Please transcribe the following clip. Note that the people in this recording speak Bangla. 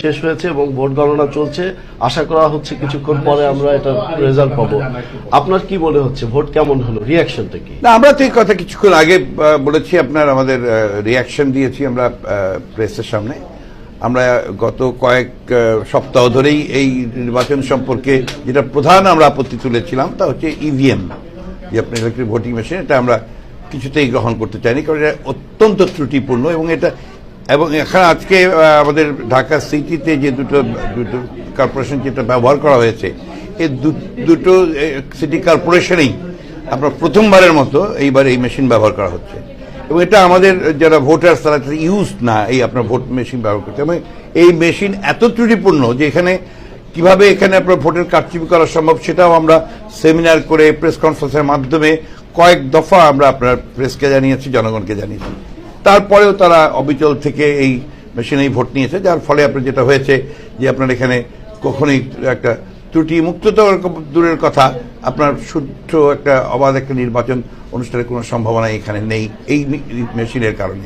শেষ হয়েছে এবং ভোট গণনা চলছে। আশা করা হচ্ছে কিছুক্ষণ পরে আমরা এটা রেজাল্ট পাবো। আপনার কি মনে হচ্ছে ভোট কেমন হলো, রিঅ্যাকশনটা কি? না, আমরা তো এই কথা কিছুক্ষণ আগে বলেছি, আপনার আমাদের রিঅ্যাকশন দিয়েছি আমরা প্রেসের সামনে। আমরা গত কয়েক সপ্তাহ ধরেই এই নির্বাচন সম্পর্কে যেটা প্রধান আমরা আপত্তি তুলেছিলাম তা হচ্ছে ইভিএম, যে আপনার ইলেকট্রিক ভোটিং মেশিন, এটা আমরা কিছুতেই গ্রহণ করতে চাইনি, কারণ এটা অত্যন্ত ত্রুটিপূর্ণ। এবং এখানে আজকে আমাদের ঢাকা সিটিতে যে দুটো কর্পোরেশন যেটা ব্যবহার করা হয়েছে, এই দুটো সিটি কর্পোরেশনেই আপনার প্রথমবারের মতো এইবার এই মেশিন ব্যবহার করা হচ্ছে। এবং এটা আমাদের যারা ভোটার তারা ইউজ না এই আপনার ভোট মেশিন ব্যবহার করছে। এবং এই মেশিন এত ত্রুটিপূর্ণ যে এখানে কিভাবে এখানে আপনার ভোটের কারচুপি করা সম্ভব সেটাও আমরা সেমিনার করে প্রেস কনফারেন্সের মাধ্যমে কয়েক দফা আমরা আপনার প্রেসকে জানিয়েছি, জনগণকে জানিয়েছি। তারপরেও তারা অবিচল থেকে এই মেশিনেই ভোট নিয়েছে, যার ফলে আপনার যেটা হয়েছে যে আপনার এখানে কখনোই একটা ত্রুটি মুক্ত তো দূরের কথা, আপনার শুদ্ধ একটা অবাধ একটা নির্বাচন অনুষ্ঠানের কোনো সম্ভাবনা এখানে নেই এই মেশিনের কারণে।